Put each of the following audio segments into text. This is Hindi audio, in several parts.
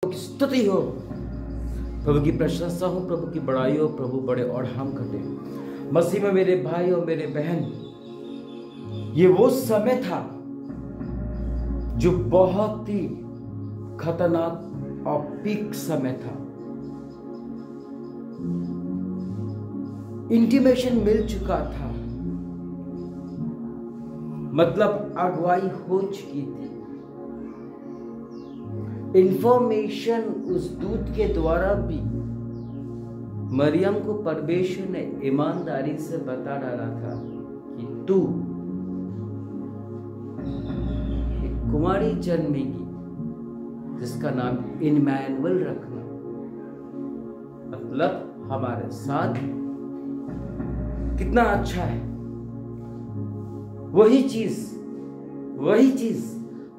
की स्तुति हो, प्रभु की प्रशंसा हो, प्रभु की बड़ाई हो। प्रभु बड़े और हम घटे। मसीह में मेरे भाई और मेरे बहन, ये वो समय था जो बहुत ही खतरनाक और पीक समय था। इंटीमेशन मिल चुका था, मतलब अगुवाई हो चुकी थी। इंफॉर्मेशन उस दूत के द्वारा भी मरियम को परमेश्वर ने ईमानदारी से बता डाला था कि तू एक कुमारी जन्मेगी जिसका नाम इम्मानुएल रखना, मतलब हमारे साथ। कितना अच्छा है। वही चीज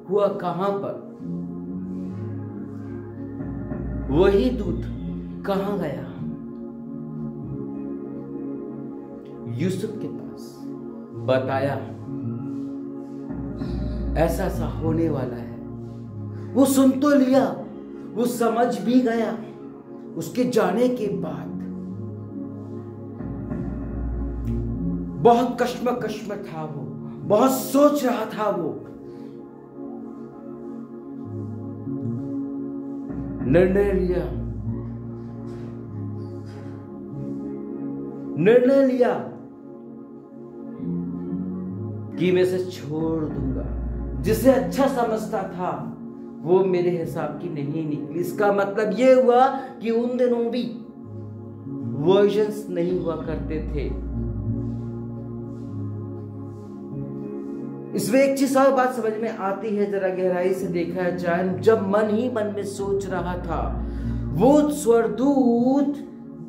हुआ कहां पर? वही दूत कहां गया? यूसुफ के पास। बताया ऐसा ऐसा होने वाला है। वो सुन तो लिया, वो समझ भी गया। उसके जाने के बाद बहुत कश्मकश में था वो, बहुत सोच रहा था वो। निर्णय लिया कि मैं इसे छोड़ दूंगा। जिसे अच्छा समझता था वो मेरे हिसाब की नहीं निकली। इसका मतलब ये हुआ कि उन दिनों भी वर्जन्स नहीं हुआ करते थे। इसमें एक चीज और बात समझ में आती है, जरा गहराई से देखा जाए। जब मन ही मन में सोच रहा था, वो स्वर्गदूत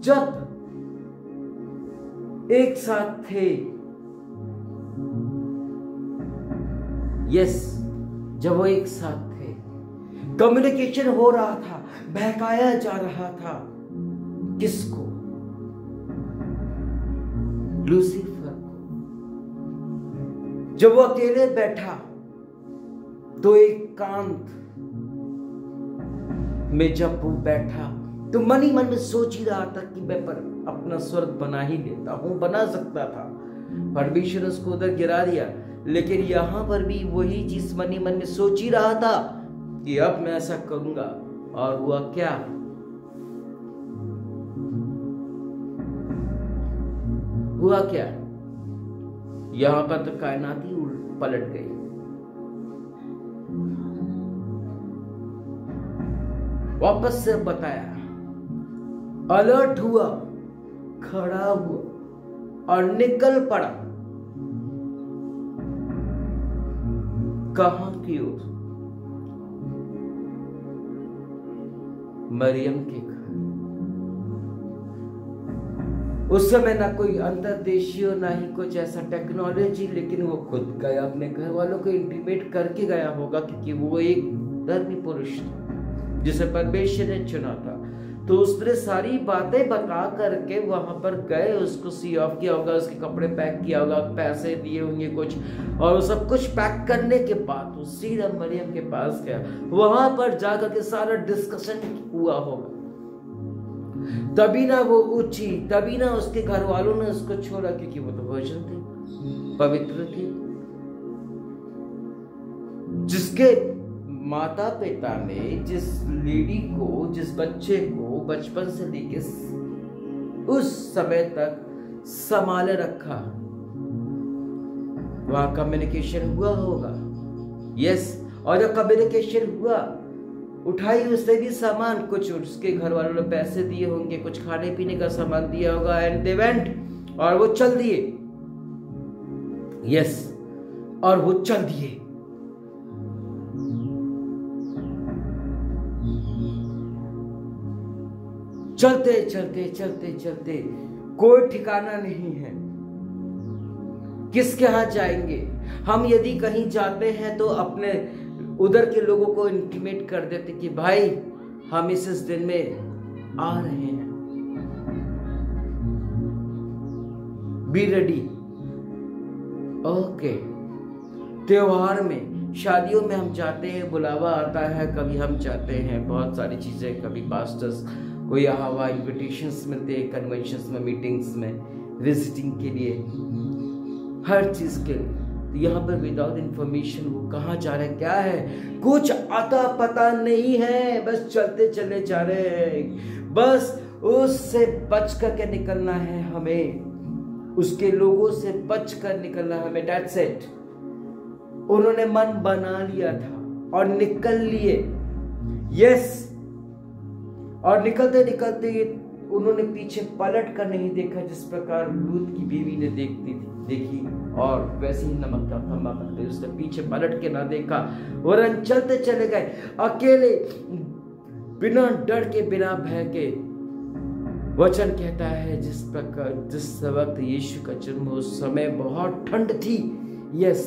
जब एक साथ थे, जब वो एक साथ थे, कम्युनिकेशन हो रहा था, बहकाया जा रहा था। किसको? लूसीफर। जब वो अकेले बैठा तो एकांत में जब वो बैठा तो मन ही मन में सोच ही रहा था कि मैं पर अपना स्वर्ग बना ही लेता हूं। बना सकता था, परमेश्वर उसको उधर गिरा दिया। लेकिन यहां पर भी वही चीज मन ही मन में सोच ही रहा था कि अब मैं ऐसा करूंगा। और हुआ क्या? हुआ क्या? यहां पर तो कायनात ही पलट गई। वापस से बताया, अलर्ट हुआ, खड़ा हुआ और निकल पड़ा। कहां की ओर? मरियम के घर। उस समय ना कोई अंतरदेशीय, ना ही कुछ ऐसा टेक्नोलॉजी, लेकिन वो खुद गया, अपने घर वालों को इंटीमेट करके गया होगा, क्योंकि वो एक धर्मी पुरुष था जिसे परमेश्वर ने चुना था। तो उसने सारी बातें बता करके वहां पर गए, उसको सी ऑफ किया होगा, उसके कपड़े पैक किया होगा, पैसे दिए होंगे कुछ, और वो सब कुछ पैक करने के बाद वो सीधा मरियम के पास गया। वहां पर जाकर के सारा डिस्कशन हुआ होगा। तभी ना वो उठी, तभी ना उसके घर वालों ने उसको छोड़ा, क्योंकि वो तो वर्जिन थी, पवित्र थी। जिसके माता पिता ने जिस लेडी को, जिस बच्चे को बचपन से लेके उस समय तक संभाले रखा, वहां कम्युनिकेशन हुआ होगा। और जब कम्युनिकेशन हुआ, उठाई उसने भी सामान, कुछ उसके घर वालों ने पैसे दिए होंगे, कुछ खाने पीने का सामान दिया होगा, एंड दे वेंट, और वो चल दिए। और वो चल दिए। चलते कोई ठिकाना नहीं है किसके यहां जाएंगे। हम यदि कहीं जाते हैं तो अपने उधर के लोगों को इंटीमेट कर देते कि भाई हम इस दिन में आ रहे हैं, बी रेडी। ओके, त्योहार में शादियों में हम जाते हैं, बुलावा आता है, कभी हम जाते हैं, बहुत सारी चीज़ें, कभी पास्टर्स को यहाँ वहाँ इन्विटेशंस मिलते हैं, कन्वेंशंस में, मीटिंग्स में, विजिटिंग के लिए, हर चीज़ के लिए। तो यहाँ पर विदाउट इंफॉर्मेशन वो कहाँ जा रहे हैं, क्या है, कुछ आता पता नहीं है, बस चलते चले जा रहे हैं। बस उससे बच करके निकलना है हमें, उसके लोगों से बच कर निकलना है हमें। That's it. उन्होंने मन बना लिया था और निकल लिए। यस। और निकलते निकलते उन्होंने पीछे पलट कर नहीं देखा, जिस प्रकार लूत की बीवी ने देखी, और वैसे ही नमक का खंभा बन गई। उसने पीछे पलट के ना देखा, वरन चलते चले गए अकेले, बिना डर के, बिना भय के। वचन कहता है जिस वक्त यीशु का जन्म, उस समय बहुत ठंड थी। यस,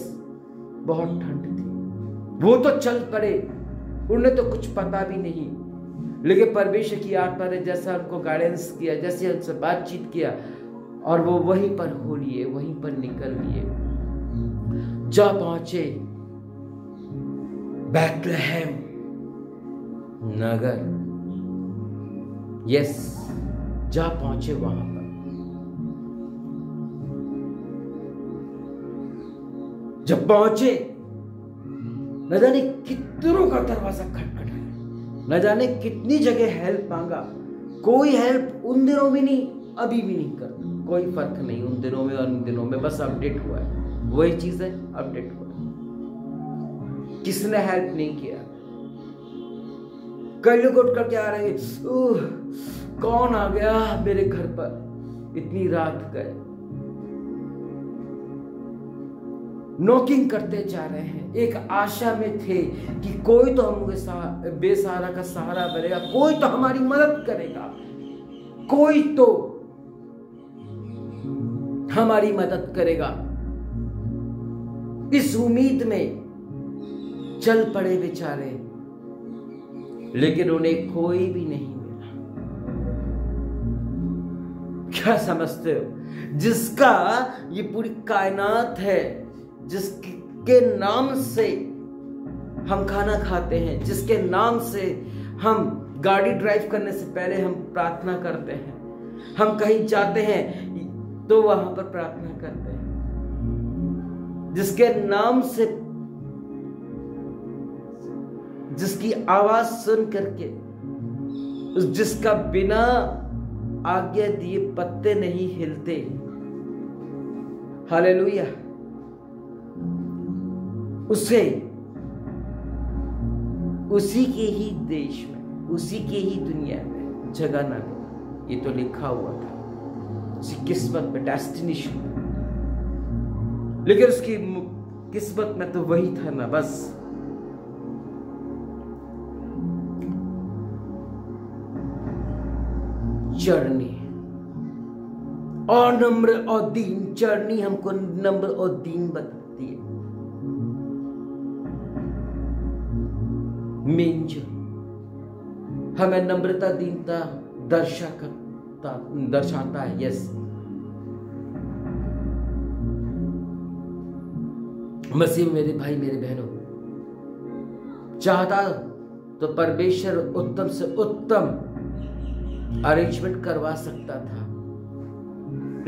बहुत ठंड थी। वो तो चल पड़े, उन्हें तो कुछ पता भी नहीं, लेकिन परमेश्वर की आत्मा ने जैसा उनको गाइडेंस किया, जैसे उनसे बातचीत किया, और वो वहीं पर हो लिए, वहीं पर निकल लिए, जा पहुंचे बैथलेहम नगर। यस, जा पहुंचे वहां पर। जब पहुंचे, न जाने कितनों का दरवाजा खटखटाया, न जाने कितनी जगह हेल्प मांगा, कोई हेल्प उन दिनों भी नहीं, अभी भी नहीं करता। कोई फर्क नहीं उन दिनों में और इन दिनों में, बस अपडेट हुआ है, वही चीज है, अपडेट हुआ है। किसने हेल्प नहीं किया। कई लोग उठ करके आ रहे हैं, कौन आ गया मेरे घर पर, इतनी रात गए, नॉकिंग करते जा रहे हैं, एक आशा में थे कि कोई तो हम बेसहारा का सहारा बनेगा, कोई तो हमारी मदद करेगा, कोई तो हमारी मदद करेगा। इस उम्मीद में चल पड़े बेचारे, लेकिन उन्हें कोई भी नहीं मिला। क्या समझते हो, जिसका ये पूरी कायनात है, जिसके नाम से हम खाना खाते हैं, जिसके नाम से हम गाड़ी ड्राइव करने से पहले हम प्रार्थना करते हैं, हम कहीं जाते हैं तो वहां पर प्रार्थना करते हैं, जिसके नाम से, जिसकी आवाज सुन करके, जिसका बिना आज्ञा दिए पत्ते नहीं हिलते। हालेलुया। उसी के ही देश में, उसी के ही दुनिया में जगह ना मिला। ये तो लिखा हुआ था उसकी किस्मत में, डेस्टिनेशन में, लेकिन उसकी किस्मत में तो वही था ना, बस। चरनी और नम्र और दीन, चरनी हमको नम्र और दीन बताती है। मिंज हमें नम्रता, दीनता दर्शाता है। यस, मसीह मेरे भाई मेरे बहनों, चाहता तो परमेश्वर उत्तम से उत्तम अरेंजमेंट करवा सकता था,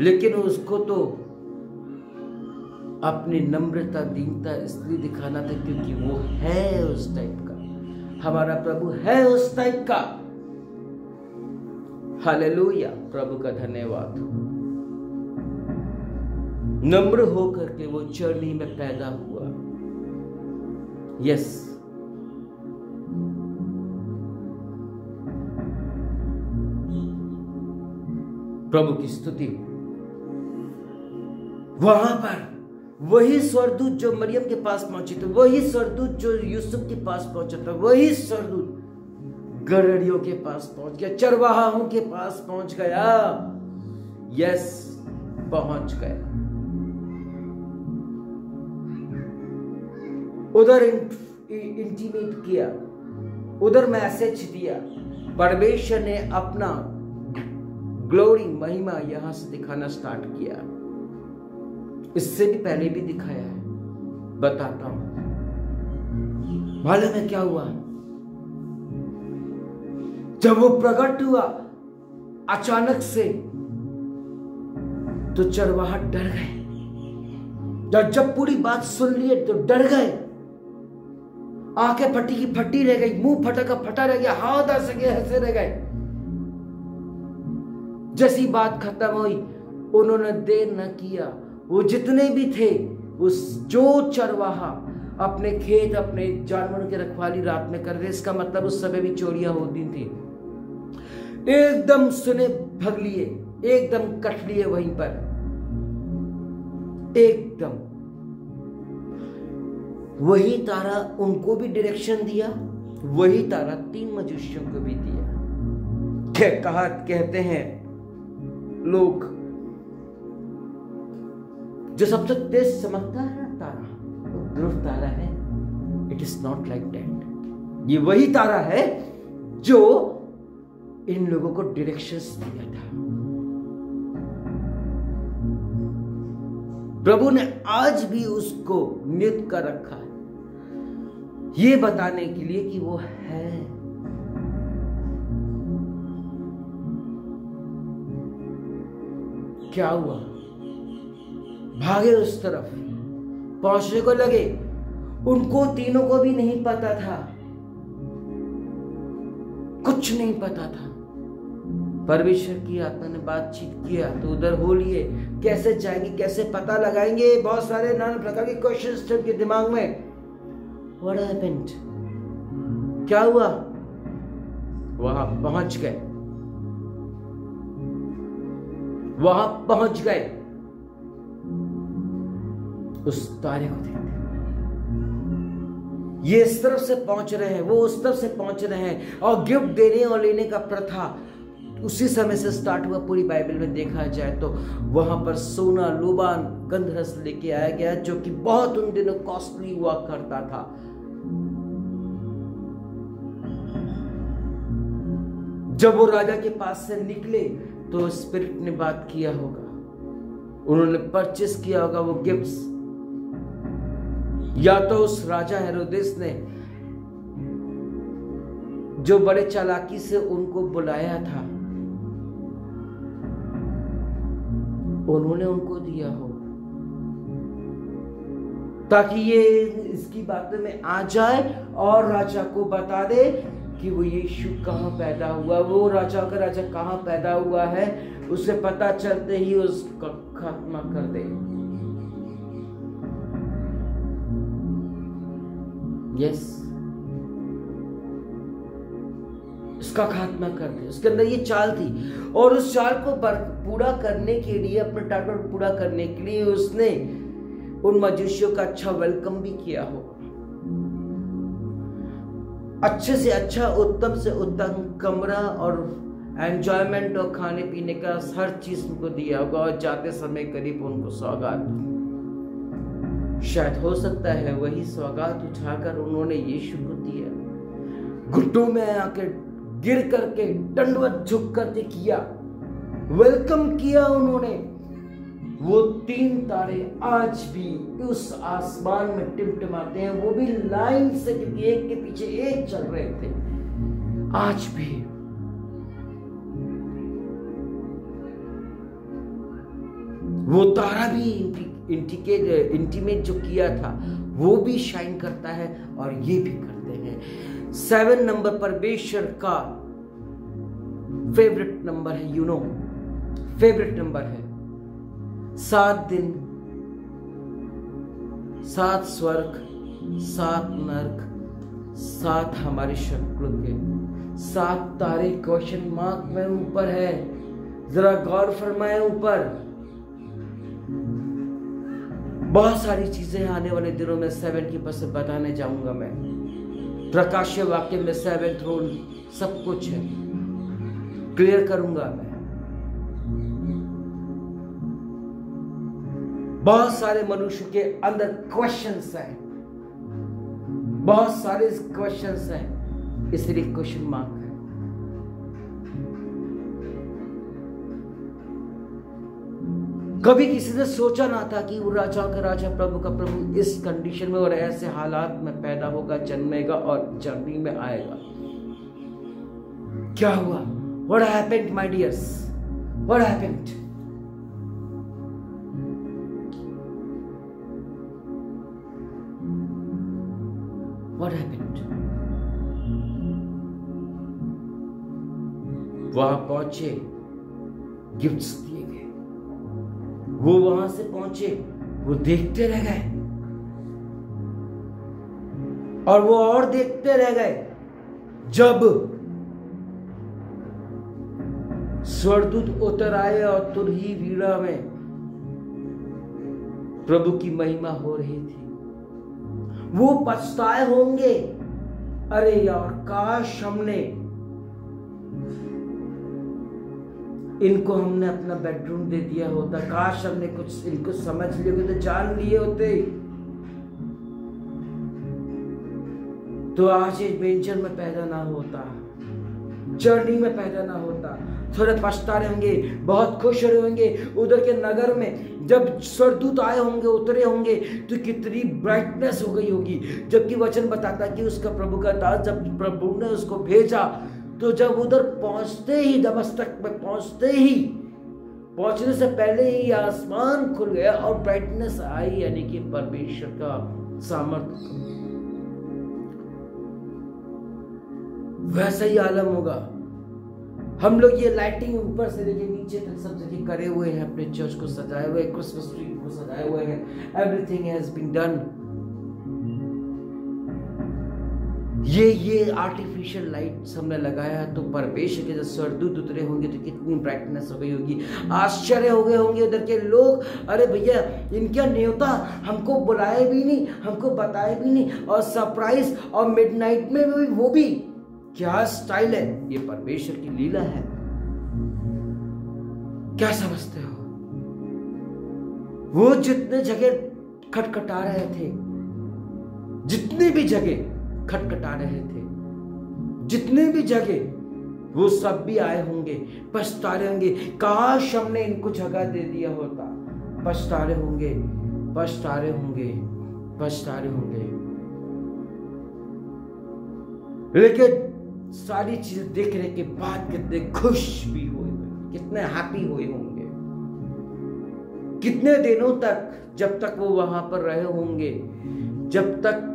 लेकिन उसको तो अपनी नम्रता, दीनता इसलिए दिखाना था क्योंकि वो है उस टाइप का, हमारा प्रभु है उस टाइप का। हालेलुया, प्रभु का धन्यवाद। नम्र होकर के वो चरनी में पैदा हुआ। यस, प्रभु की स्तुति। वहां पर वही स्वर्गदूत जो मरियम के पास पहुंचे थे, वही स्वर्गदूत जो यूसुफ के पास पहुंचा था, वही स्वर्गदूत गड़रियों के पास पहुंच गया, चरवाहों के पास पहुंच गया। यस, पहुंच गया। उधर इंटीमेट किया, उधर मैसेज दिया। परमेश्वर ने अपना ग्लोरी, महिमा यहां से दिखाना स्टार्ट किया। इससे भी पहले भी दिखाया है, बताता हूं। मालूम है क्या हुआ? जब वो प्रकट हुआ अचानक से, तो चरवाहा डर गए। जब पूरी बात सुन लिए तो डर गए। आंखें फटी की फटी रह गई, मुंह फटा का फटा रह गया, हाथ आ सके हंसे रह गए। जैसी बात खत्म हुई, उन्होंने देर न किया, वो जितने भी थे, उस जो चरवाहा अपने खेत अपने जानवरों की रखवाली रात में कर रहे, इसका मतलब उस समय भी चोरियां होती थी, एकदम सुने भग लिए, एकदम कट लिए वहीं पर, एकदम। वही तारा उनको भी डायरेक्शन दिया, वही तारा 3 मनुष्यों को भी दिया। कहते हैं लोग, जो सबसे तेज चमकता है ना तारा, वो ध्रुव तारा है। It is not like that. ये वही तारा है जो इन लोगों को डायरेक्शंस दिया था। प्रभु ने आज भी उसको नियुक्त कर रखा है, ये बताने के लिए कि वो है। क्या हुआ? भागे उस तरफ, पहुंचने को लगे। उनको तीनों को भी नहीं पता था, कुछ नहीं पता था। परमेश्वर की आत्मा ने बातचीत किया तो उधर हो लिए, कैसे जाएंगे, कैसे पता लगाएंगे, बहुत सारे नाना प्रकार के क्वेश्चंस थे उनके दिमाग में। What happened? क्या हुआ? वहां पहुंच गए, वहां पहुंच गए, उस तारे को देखते। ये इस तरफ से पहुंच रहे हैं, वो उस तरफ से पहुंच रहे हैं, और गिफ्ट देने और लेने का प्रथा उसी समय से स्टार्ट हुआ। पूरी बाइबल में देखा जाए तो वहां पर सोना, लोबान, गंधरस लेके आया गया, जो कि बहुत उन दिनों कॉस्टली हुआ करता था। जब वो राजा के पास से निकले तो स्पिरिट ने बात किया होगा, उन्होंने परचेस किया होगा वो गिफ्ट्स, या तो उस राजा हेरोदेस ने जो बड़े चालाकी से उनको बुलाया था, उन्होंने उनको दिया हो, ताकि ये इसकी बातों में आ जाए और राजा को बता दे कि वो यीशु कहां पैदा हुआ, वो राजा का राजा कहां पैदा हुआ है, उसे पता चलते ही उसका खात्मा कर दे। यस, उसका खात्मा कर दे। उसके अंदर ये चाल थी, और उस चाल को पूरा करने के लिए, अपने टारगेट पूरा करने के लिए उसने उन मजूसियों का अच्छा वेलकम भी किया होगा, अच्छे से अच्छा, उत्तम से उत्तम कमरा और एंजॉयमेंट और खाने पीने का हर चीज उनको दिया होगा, और जाते समय करीब उनको सौगात, शायद हो सकता है वही सौगात उठाकर उन्होंने यीशु को दिया। घुटनों में आकर गिर करके दंडवत झुक करके किया, वेलकम किया उन्होंने। वो 3 तारे आज भी उस आसमान में टिमटिमाते हैं, वो भी लाइन से, क्योंकि एक के पीछे एक चल रहे थे। आज भी वो तारा भी इंटीमेट जो किया था वो भी शाइन करता है, और ये भी करते हैं। 7 नंबर परमेश्वर का फेवरेट नंबर है, फेवरेट नंबर है। 7 दिन, 7 स्वर्ग, 7 नरक, 7 हमारे शत्रु के, 7 तारे क्वेश्चन मार्क में ऊपर है। जरा गौर फरमाए, ऊपर बहुत सारी चीजें आने वाले दिनों में 7 की बस बताने जाऊंगा मैं। प्रकाशीय वाक्य में 7 थ्रोन सब कुछ है, क्लियर करूंगा मैं। बहुत सारे मनुष्य के अंदर क्वेश्चंस हैं, बहुत सारे क्वेश्चंस हैं, इसलिए क्वेश्चन मार्क है। कभी किसी ने सोचा ना था कि वो राजाओं का राजा प्रभु का प्रभु इस कंडीशन में और ऐसे हालात में पैदा होगा, जन्मेगा और जर्नी में आएगा। क्या हुआ? What happened, my dears? What happened? What happened? वहां पहुंचे, गिफ्ट्स दिए गए। वो वहां से पहुंचे, वो देखते रह गए और वो और देखते रह गए जब स्वर्गदूत उतर आए और तुरही वीणा में प्रभु की महिमा हो रही थी। वो पछताए होंगे, अरे यार काश हमने इनको हमने अपना बेडरूम दे दिया होता, काश हमने कुछ इनको समझ लिए होते, जान लिए होते, तो आज एडवेंचर में पैदा ना होता, जर्नी में पैदा ना होता। थोड़े पछता रहे होंगे, बहुत खुश रहे होंगे। उधर के नगर में जब स्वर्गदूत आए होंगे, उतरे होंगे, तो कितनी ब्राइटनेस हो गई होगी। जबकि वचन बताता कि उसका प्रभु का दास जब प्रभु ने उसको भेजा, तो जब उधर पहुंचते ही, दमश्क में पहुंचते ही, पहुंचने से पहले ही आसमान खुल गया और ब्राइटनेस आई, यानी कि परमेश्वर का सामर्थ्य। वैसा ही आलम होगा। हम लोग ये लाइटिंग ऊपर से लेके नीचे तक सब जगह करे हुए हैं, अपने चर्च को सजाए हुए, क्रिसमस ट्री को सजाए हुए हैं, एवरीथिंग हैज बीन डन। ये आर्टिफिशियल लाइट्स हमने लगाया, तो परमेश्वर के जब स्वर्गदूत उतरे होंगे तो कितनी ब्राइटनेस हो गई होगी। आश्चर्य हो गए होंगे उधर के लोग, अरे भैया इनका न्योता हमको बुलाए भी नहीं, हमको बताए भी नहीं, और सरप्राइज और मिडनाइट में भी, वो भी क्या स्टाइल है। ये परमेश्वर की लीला है। क्या समझते हो? वो जितने जगह खटखटा रहे थे, जितनी भी जगह खटखटा रहे थे, जितने भी जगह, वो सब भी आए होंगे, पछता रहे होंगे, काश हमने इनको जगह दे दिया होता। पछता रहे होंगे, पछता रहे होंगे, पछता रहे होंगे। लेकिन सारी चीजें देखने के बाद कितने खुश भी हुए, कितने हैप्पी हुए होंगे। कितने दिनों तक, जब तक वो वहां पर रहे होंगे, जब तक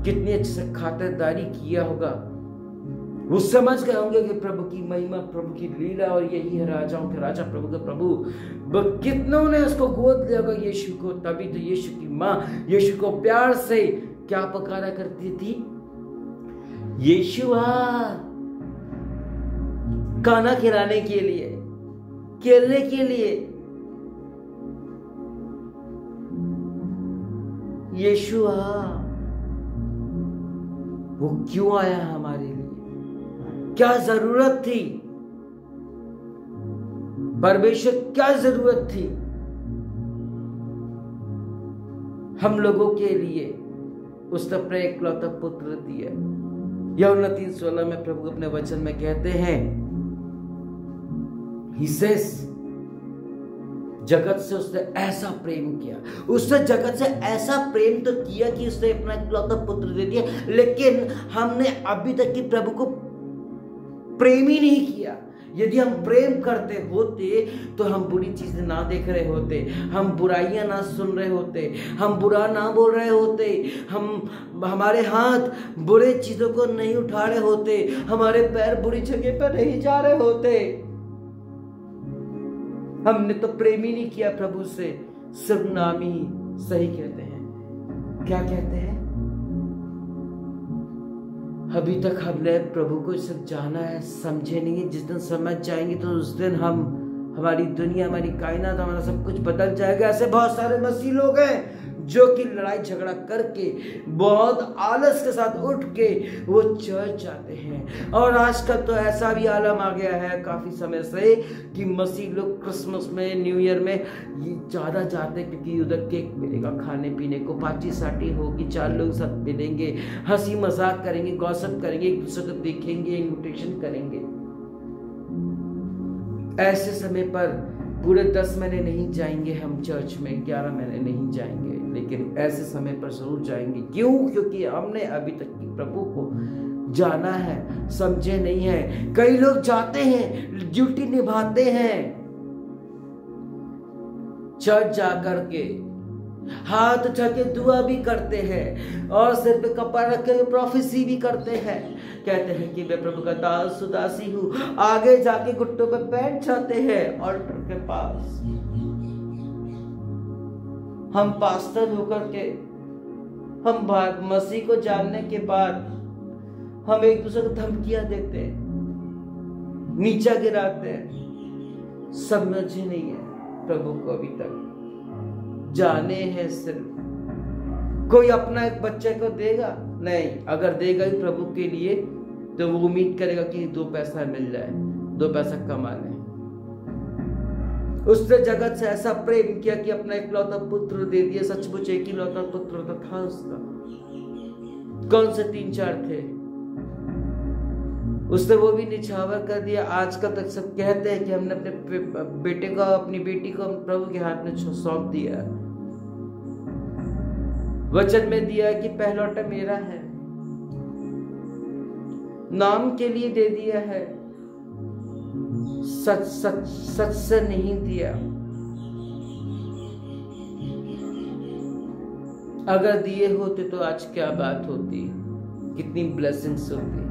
कितनी अच्छे से खातिरदारी किया होगा। वो समझ गए होंगे कि प्रभु की महिमा, प्रभु की लीला, और यही है राजाओं के राजा, प्रभु के प्रभु। कितनों ने उसको गोद लिया होगा, यीशु को। तभी तो यीशु की माँ यीशु को प्यार से क्या पुकारा करती थी? यीशुआ। खाना खिलाने के लिए, खेलने के लिए। यीशुआ। वो क्यों आया हमारे लिए? क्या जरूरत थी? परमेश्वर क्या जरूरत थी हम लोगों के लिए? उसने अपना इकलौता पुत्र दिया। यूहन्ना 3:16 में प्रभु अपने वचन में कहते हैं, He says, जगत से उसने ऐसा प्रेम किया। उसने जगत से ऐसा प्रेम तो किया कि उसने अपना इकलौता पुत्र दे दिया, लेकिन हमने अभी तक की प्रभु को प्रेम ही नहीं किया। यदि हम प्रेम करते होते तो हम बुरी चीजें ना देख रहे होते, हम बुराइयां ना सुन रहे होते, हम बुरा ना बोल रहे होते, हमारे हाथ बुरे चीजों को नहीं उठा रहे होते, हमारे पैर बुरी जगह पर नहीं जा रहे होते। हमने तो प्रेम ही नहीं किया प्रभु से, सिर्फ नाम ही सही कहते हैं। क्या कहते हैं? अभी तक हमने प्रभु को सिर्फ जाना है, समझे नहीं है। जिस दिन समझ जाएंगे तो उस दिन हमारी दुनिया, हमारी कायनात, हमारा सब कुछ बदल जाएगा। ऐसे बहुत सारे मसीह लोग हैं जो कि लड़ाई झगड़ा करके, बहुत आलस के साथ उठ के वो चर्च जाते हैं। और आजकल तो ऐसा भी आलम आ गया है काफी समय से कि मसीह लोग क्रिसमस में, न्यू ईयर में ये ज्यादा जाते हैं, क्योंकि उधर केक मिलेगा खाने पीने को, पार्टी साटी होगी, 4 लोग साथ मिलेंगे, हंसी मजाक करेंगे, गॉसिप करेंगे, एक दूसरे को देखेंगे, इन्विटेशन करेंगे। ऐसे समय पर पूरे 10 महीने नहीं जाएंगे हम चर्च में, 11 महीने नहीं जाएंगे, लेकिन ऐसे समय पर जरूर जाएंगे। क्यों? क्योंकि हमने अभी तक प्रभु को जाना है, समझे नहीं है। कई लोग जाते हैं, ड्यूटी निभाते हैं, चर्च जाकर के हाथ उठा के दुआ भी करते हैं और सिर पे कपड़ा रख के प्रोफेसी भी करते हैं, कहते हैं कि मैं प्रभु का दास उदासी हूं। आगे जाके घुटनों पे बैठ जाते हैं ऑल्टर के पास। हम पास्टर होकर के, हम मसीह को जानने के बाद हम एक दूसरे को धमकियां देते हैं, नीचा गिराते हैं। समझे नहीं है प्रभु को, अभी तक जाने हैं सिर्फ। कोई अपना एक बच्चे को देगा नहीं, अगर देगा ही प्रभु के लिए तो वो उम्मीद करेगा कि 2 पैसा मिल जाए, 2 पैसा कमा ले। उसने जगत से ऐसा प्रेम किया कि अपना इकलौता पुत्र दे दिया। सचमुच एक ही लौता पुत्र तो था उसका, कौन से 3-4 थे, उसने वो भी निछावर कर दिया। आजकल तक सब कहते हैं कि हमने अपने बेटे को, अपनी बेटी को प्रभु के हाथ में सौंप दिया। वचन में दिया कि पहलौटा मेरा है, नाम के लिए दे दिया है, सच सच सच से नहीं दिया। अगर दिए होते तो आज क्या बात होती, कितनी ब्लेसिंग्स होती।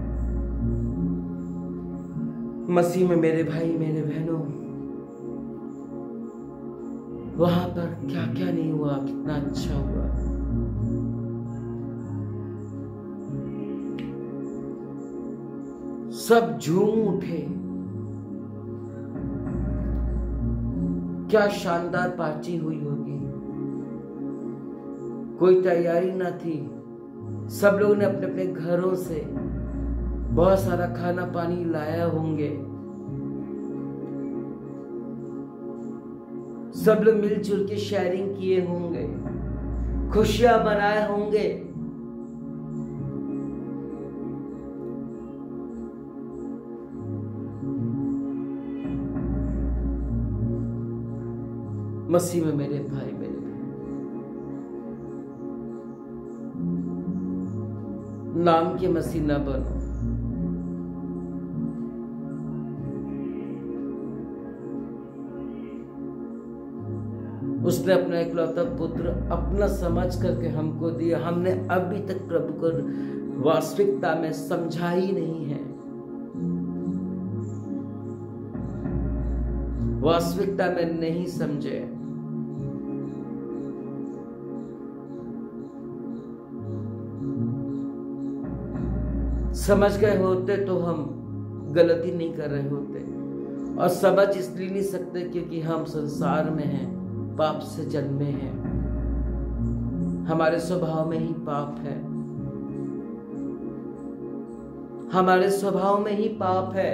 मसीह में मेरे भाई मेरे बहनों, वहां पर क्या क्या नहीं हुआ, कितना अच्छा हुआ। सब झूम उठे, क्या शानदार पार्टी हुई होगी। कोई तैयारी ना थी, सब लोगों ने अपने अपने घरों से बहुत सारा खाना पानी लाया होंगे, सब लोग मिलजुल के शेयरिंग किए होंगे, खुशियां मनाए होंगे। मसीह में मेरे भाई मेरे बहन, नाम के मसीह न बनो। उसने अपना इकलौता पुत्र अपना समझ करके हमको दिया। हमने अभी तक प्रभु को वास्तविकता में समझा ही नहीं है, वास्तविकता में नहीं समझे। समझ गए होते तो हम गलती नहीं कर रहे होते, और समझ इसलिए नहीं सकते क्योंकि हम संसार में हैं, पाप से जन्मे हैं, हमारे स्वभाव में ही पाप है, हमारे स्वभाव में ही पाप है।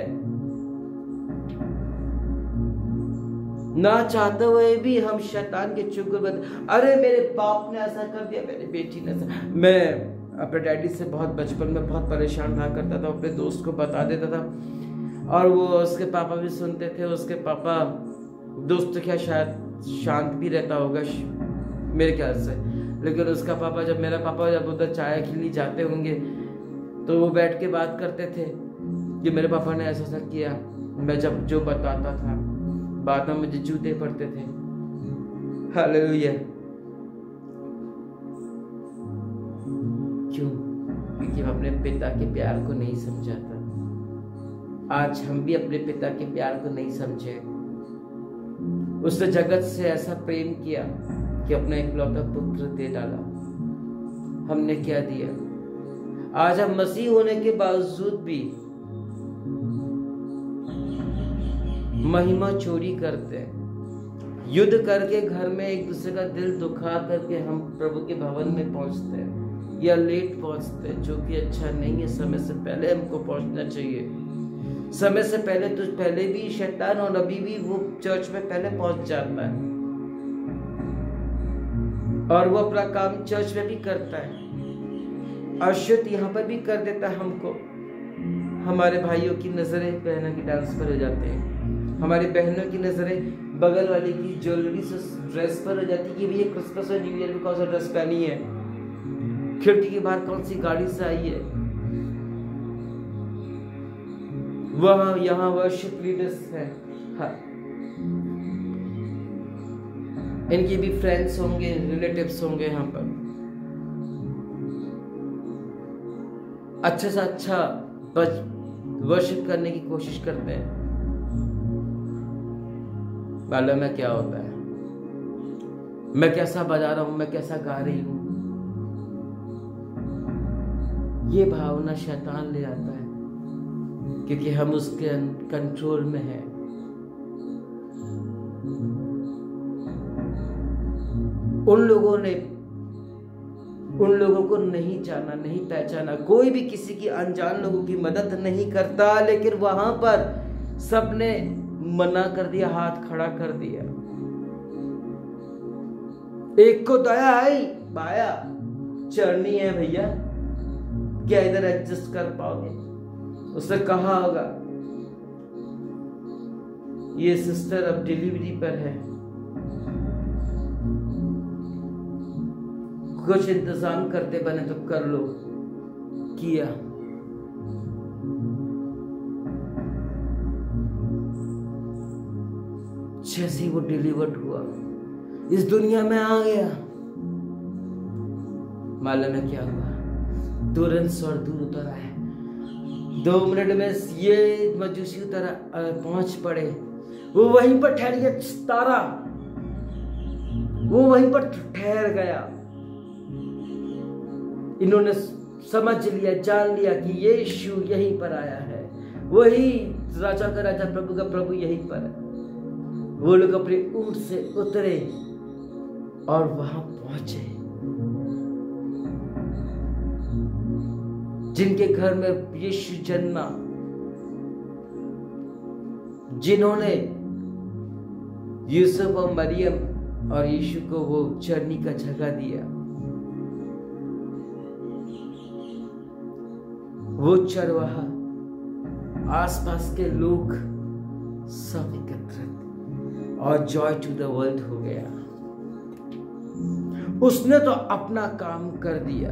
ना चाहते हुए भी हम शैतान के चुगल बन, अरे मेरे बाप ने ऐसा कर दिया, मेरी बेटी ने ऐसा। मैं अपने डैडी से बहुत बचपन में बहुत परेशान रहा करता था, अपने दोस्त को बता देता था और वो उसके पापा भी सुनते थे। उसके पापा, दोस्त तो क्या शायद शांत भी रहता होगा मेरे ख्याल से, लेकिन उसका पापा, जब मेरा पापा जब उधर चाय के लिए जाते होंगे तो वो बैठ के बात करते थे कि मेरे पापा ने ऐसा ऐसा किया। मैं जब जो बताता था बाद में मुझे जूते पड़ते थे। हालेलुया। क्यों? क्योंकि हम अपने पिता के प्यार को नहीं समझा था। आज हम भी अपने पिता के प्यार को नहीं समझे। उसने जगत से ऐसा प्रेम किया कि अपना इकलौता पुत्र दे डाला। हमने क्या दिया? आज हम मसीह होने के बावजूद भी महिमा चोरी करते हैं, युद्ध करके घर में एक दूसरे का दिल दुखा करके हम प्रभु के भवन में पहुंचते हैं या लेट पहुंचते हैं, जो कि अच्छा नहीं है। समय से पहले हमको पहुंचना चाहिए। समय से पहले तो पहले भी शैतान और अभी भी वो चर्च में पहले पहुंच जाता है और वो अपना काम चर्च में भी करता है, अशुद्ध यहाँ पर भी कर देता है हमको। हमारे भाइयों की नजरें बहनों की ट्रांसफर हो जाते हैं। हमारी बहनों की नजरें बगल वाले की ज्वेलरी से ड्रेस पर हो जाती है कि भैया क्रिसमस और न्यू ईयर में कौन सा ड्रेस पहनी है, खिड़की के बाहर कौन सी गाड़ी से आई है। वह यहाँ वर्शिप लीडर्स हैं, हाँ, इनके भी फ्रेंड्स होंगे, रिलेटिव्स होंगे यहाँ पर। अच्छा से अच्छा वर्शिप करने की कोशिश करते हैं। मालूम है क्या होता है, मैं कैसा बजा रहा हूं, मैं कैसा गा रही हूं, ये भावना शैतान ले आता है, क्योंकि हम उसके कंट्रोल में हैं। उन लोगों को नहीं जाना, नहीं पहचाना। कोई भी किसी की अनजान लोगों की मदद नहीं करता, लेकिन वहां पर सबने मना कर दिया, हाथ खड़ा कर दिया। एक को दया आई, पाया चढ़नी है भैया, क्या इधर एडजस्ट कर पाओगे? उसने कहा होगा ये सिस्टर अब डिलीवरी पर है, कुछ इंतजाम करते बने तो कर लो। किया। जैसे ही वो डिलीवर्ड हुआ, इस दुनिया में आ गया, मालूम है क्या हुआ? तुरंत स्वर दूर उतर आए। 2 मिनट में ये मजूसी उतर पहुंच पड़े। वो वहीं पर ठहर गया, तारा वो वहीं पर ठहर गया। इन्होंने समझ लिया, जान लिया कि यीशु यहीं पर आया है, वही राजा का राजा, प्रभु का प्रभु यहीं पर है। वो लोग अपने ऊंट से उतरे और वहां पहुंचे। जिनके घर में यीशु जन्मा, जिन्होंने यूसुफ और मरियम और यीशु को वो चरनी का जगह दिया, वो चरवाहा, आसपास के लोग सब एकत्रित और जॉय टू द वर्ल्ड हो गया। उसने तो अपना काम कर दिया,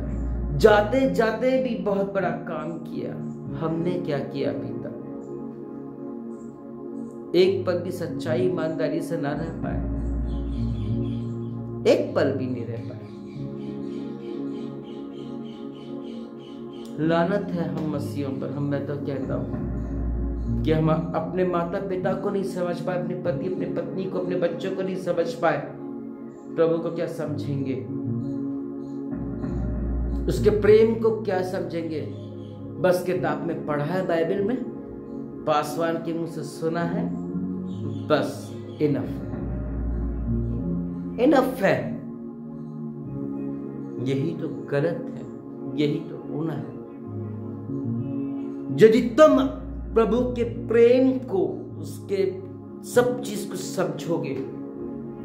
जाते जाते भी बहुत बड़ा काम किया। हमने क्या किया अभी तक? एक पल भी सच्चाई ईमानदारी से ना रह पाए, एक पल भी नहीं रह पाए। लानत है हम मसीहों पर। मैं तो कहता हूं कि हम अपने माता पिता को नहीं समझ पाए, अपने पति अपने पत्नी को, अपने बच्चों को नहीं समझ पाए, प्रभु को क्या समझेंगे? उसके प्रेम को क्या समझेंगे? बस किताब में पढ़ा है, बाइबल में पासवान के मुंह से सुना है, बस इनफ है। यही तो गलत है, यही तो होना है। यदि तुम प्रभु के प्रेम को, उसके सब चीज को समझोगे,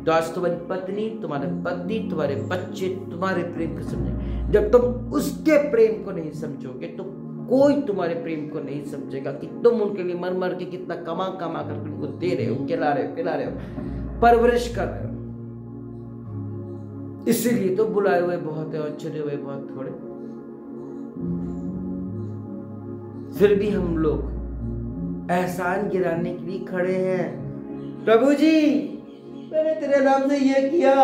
तो आज तुम्हारी पत्नी, तुम्हारे पति, तुम्हारे बच्चे तुम्हारे प्रेम को समझेंगे। जब तुम उसके प्रेम को नहीं समझोगे तो कोई तुम्हारे प्रेम को नहीं समझेगा कि तुम उनके लिए मर मर के कितना कमा कमा कर उनको दे रहे हो, खिला रहे हो, पिला रहे हो, परवरिश कर रहे हो। इसीलिए तो बुलाए हुए बहुत है और चुने हुए बहुत थोड़े। फिर भी हम लोग एहसान गिराने के लिए खड़े हैं। प्रभु जी, मैंने तेरे नाम से ये किया,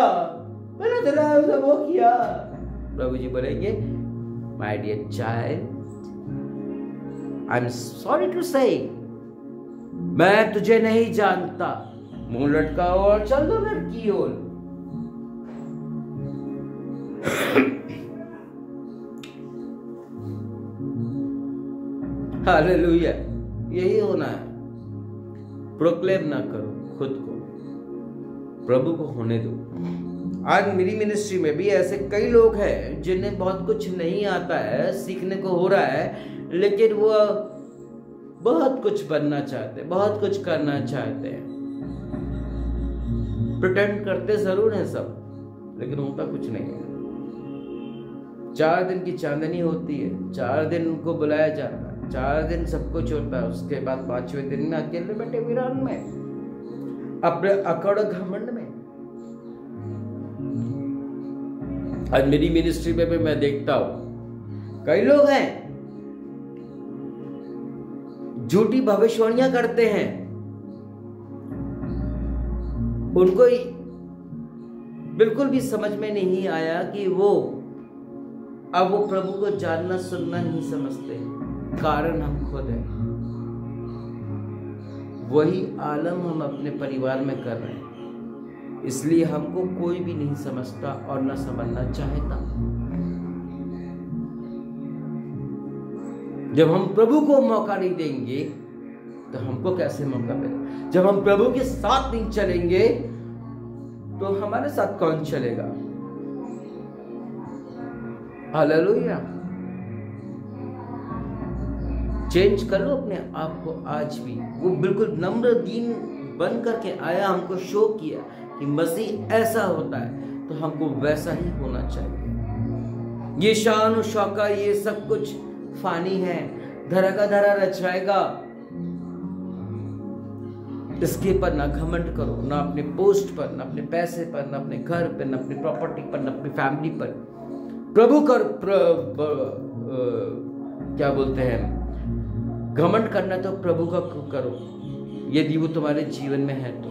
मैंने तेरे नाम से वो किया। प्रभु जी बोलेंगे, my dear child, I am sorry to say, मैं तुझे नहीं जानता। मुंह लटकाओ और चल दो लड़की ओर। हालेलुया। यही होना है। प्रोक्लेम ना करो खुद को, प्रभु को होने दो। आज मेरी मिनिस्ट्री में भी ऐसे कई लोग हैं जिन्हें बहुत कुछ नहीं आता है, सीखने को हो रहा है, लेकिन वो बहुत कुछ बनना चाहते हैं, बहुत कुछ करना चाहते हैं। प्रिटेंड करते जरूर हैं सब, लेकिन होता कुछ नहीं है। 4 दिन की चांदनी होती है, 4 दिन उनको बुलाया जाता है, 4 दिन सब कुछ होता है, उसके बाद 5वें दिन में अकेले बैठे वीरान में अपने अकड़ घमंड में। आज मेरी मिनिस्ट्री में भी मैं देखता हूं कई लोग हैं झूठी भविष्यवाणियां करते हैं, उनको बिल्कुल भी समझ में नहीं आया कि वो प्रभु को जानना सुनना नहीं समझते। कारण हम खुद हैं। वही आलम हम अपने परिवार में कर रहे हैं, इसलिए हमको कोई भी नहीं समझता और न समझना चाहता। जब हम प्रभु को मौका नहीं देंगे तो हमको कैसे मौका मिलेगा? जब हम प्रभु के साथ नहीं चलेंगे तो हमारे साथ कौन चलेगा? हालेलुया। चेंज करो अपने आप को आज भी। वो बिल्कुल नम्र दीन बन करके आया, हमको शो किया कि मसीह ऐसा होता है तो हमको वैसा ही होना चाहिए। ये शान और शौका ये सब कुछ फानी है, धरा का धरा रच जाएगा। इसके पर ना घमंड करो, ना अपने पोस्ट पर, ना अपने पैसे पर, ना अपने घर पर, ना अपनी प्रॉपर्टी पर, ना अपनी फैमिली पर। प्रभु कर क्या बोलते हैं, घमंड करना तो प्रभु का करो, यदि वो तुम्हारे जीवन में है तो।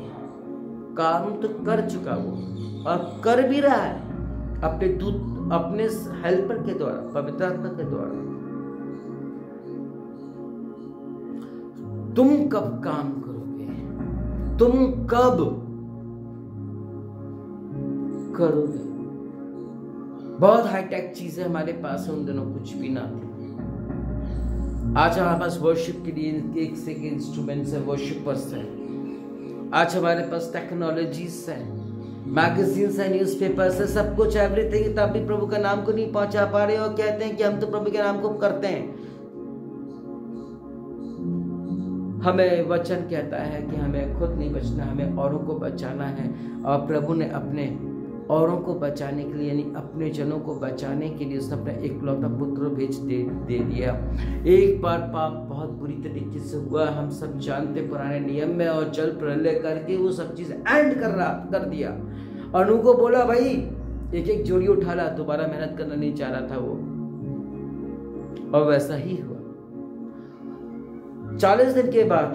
काम तो कर चुका वो और कर भी रहा है अपने दूत, अपने हेल्पर के द्वारा, पवित्र आत्मा के द्वारा। तुम कब काम करोगे? तुम कब करोगे? बहुत हाईटेक चीजें हमारे पास है, उन दिनों कुछ भी ना थी। आज हमारे पास वर्शिप के लिए एक से एक इंस्ट्रूमेंट्स है, वर्शिपर्स है। आज हमारे पास टेक्नोलॉजीज है, मैगजीन्स है, न्यूज़पेपर्स है, सब कुछ एवरीथिंग। तब भी प्रभु का नाम को नहीं पहुंचा पा रहे और कहते हैं कि हम तो प्रभु के नाम को करते हैं। हमें वचन कहता है कि हमें खुद नहीं बचना, हमें औरों को बचाना है। और प्रभु ने अपने औरों को बचाने के लिए, यानी अपने जनों को बचाने के लिए उसने अपना इकलौता पुत्र भेज दे दिया। एक बार पाप बहुत बुरी तरीके से हुआ, हम सब जानते पुराने नियम में, और जल प्रलय करके वो सब चीज एंड कर दिया। अनु को बोला भाई एक एक जोड़ी उठा ला, दोबारा मेहनत करना नहीं चाह रहा था वो, और वैसा ही हुआ। 40 दिन के बाद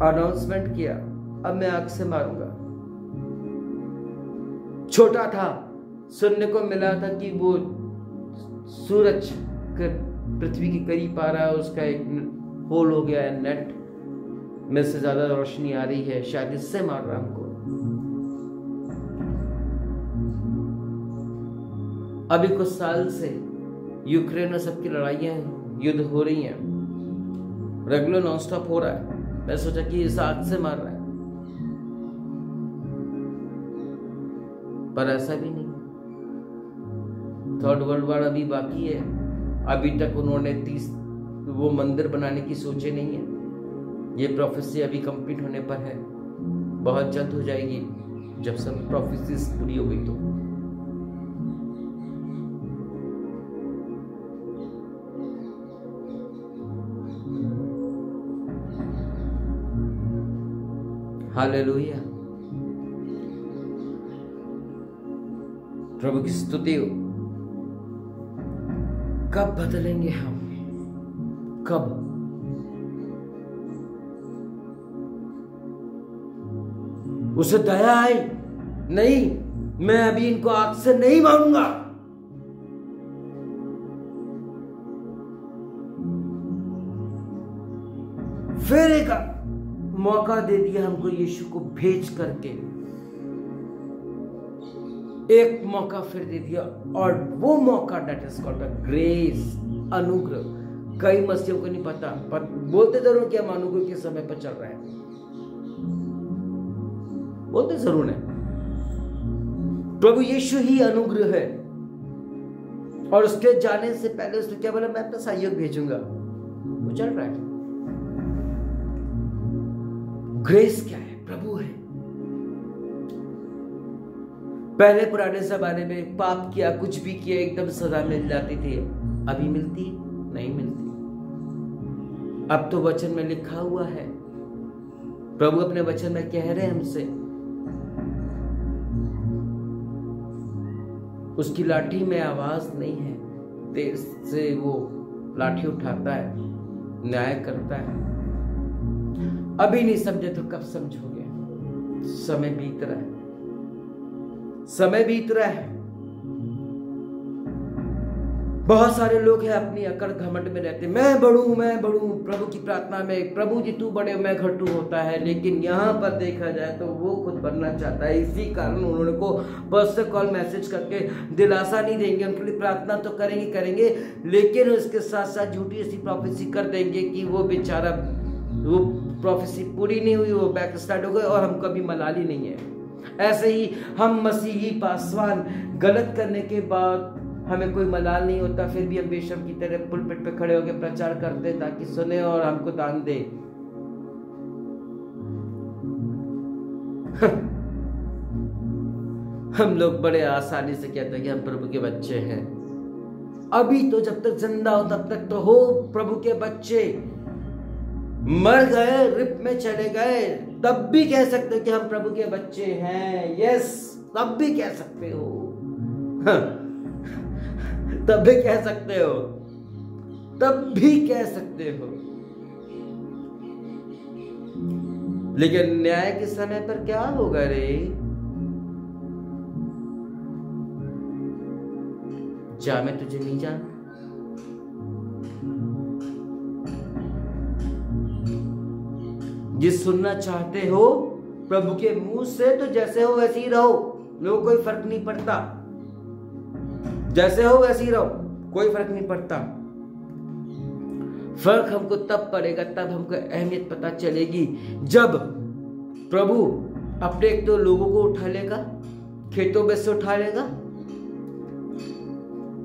अनाउंसमेंट किया, अब मैं आग से मारूंगा। छोटा था, सुनने को मिला था कि वो सूरज पृथ्वी के करीब आ रहा है, उसका एक होल हो गया है, नेट में से ज्यादा रोशनी आ रही है, शायद इससे मार रहा हमको। अभी कुछ साल से यूक्रेन में सबकी लड़ाइयां, युद्ध हो रही हैं, रेगुलर नॉन स्टॉप हो रहा है। मैं सोचा कि इस आग से मार रहा है, पर ऐसा भी नहीं। थर्ड वर्ल्ड वॉर अभी बाकी है, अभी तक उन्होंने 30 वो मंदिर बनाने की सोचे नहीं है। ये प्रोफेसी अभी कंप्लीट होने पर है, बहुत जल्द हो जाएगी जब सब प्रोफेसीज पूरी हो गई तो। हालेलुया, प्रभु की स्तुति हो। कब बदलेंगे हम? कब? उसे दया आई, नहीं मैं अभी इनको आग से नहीं मारूंगा। फिर एक मौका दे दिया हमको, यीशु को भेज करके एक मौका फिर दे दिया, और वो मौका दैट इज कॉल्ड ग्रेस, अनुग्रह। कई मसीहों को नहीं पता, पर बोलते जरूर कि हम अनुग्रह के समय पर चल रहे हैं, बोलते जरूर है। प्रभु यीशु ही अनुग्रह है, और उसके जाने से पहले उसने क्या बोला? मैं अपना सहयोग भेजूंगा। वो चल रहा है। ग्रेस क्या है? प्रभु है। पहले पुराने जमाने में पाप किया, कुछ भी किया, एकदम सजा मिल जाती थी। अभी मिलती नहीं मिलती। अब तो वचन में लिखा हुआ है प्रभु अपने वचन में कह रहे हैं हमसे, उसकी लाठी में आवाज नहीं है, तेज से वो लाठी उठाता है, न्याय करता है। अभी नहीं समझे तो कब समझोगे? समय बीत रहा है, समय बीत रहा है। बहुत सारे लोग हैं अपनी अकड़ घमंड में रहते, मैं बढ़ूं प्रभु की प्रार्थना में, प्रभु जी तू बड़े मैं घटू होता है। लेकिन यहाँ पर देखा जाए तो वो खुद बनना चाहता है। इसी कारण उन्होंने को पर्सनल कॉल मैसेज करके दिलासा नहीं देंगे, उनके लिए प्रार्थना तो करेंगे, लेकिन उसके साथ साथ झूठी ऐसी प्रोफेसी कर देंगे कि वो बेचारा, वो प्रोफेसी पूरी नहीं हुई, वो बैक स्टार्ट हो गए और हमको अभी मलाल ही नहीं है। ऐसे ही हम मसीही पासवान गलत करने के बाद हमें कोई मलाल नहीं होता, फिर भी हम बेशर्म की तरह पुलपिट पे खड़े होकर प्रचार करते ताकि सुने और हमको दान दे। हम लोग बड़े आसानी से कहते हैं कि हम प्रभु के बच्चे हैं। अभी तो जब तक जिंदा हो तब तक तो हो प्रभु के बच्चे, मर गए, रिप में चले गए, तब भी कह सकते हो कि हम प्रभु के बच्चे हैं। यस, तब भी कह सकते हो, तब भी कह सकते हो, तब भी कह सकते हो। लेकिन न्याय के समय पर क्या होगा रे? जा मैं तुझे नहीं जानता। जिस सुनना चाहते हो प्रभु के मुंह से तो जैसे हो वैसे ही रहो, लोगों कोई फर्क नहीं पड़ता। जैसे हो वैसे ही रहो, कोई फर्क नहीं पड़ता। फर्क हमको तब पड़ेगा, तब हमको अहमियत पता चलेगी जब प्रभु अपने एक तो लोगों को उठा लेगा, खेतों में से उठा लेगा।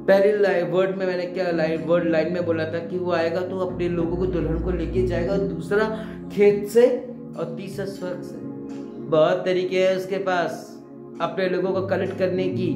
पहली वर्ड में मैंने क्या लाइन में बोला था कि वो आएगा तो अपने लोगों को, दुल्हन को लेके जाएगा, दूसरा खेत से और तीसरा स्वर्ग से। बहुत तरीके हैं उसके पास अपने लोगों को कलेक्ट करने की।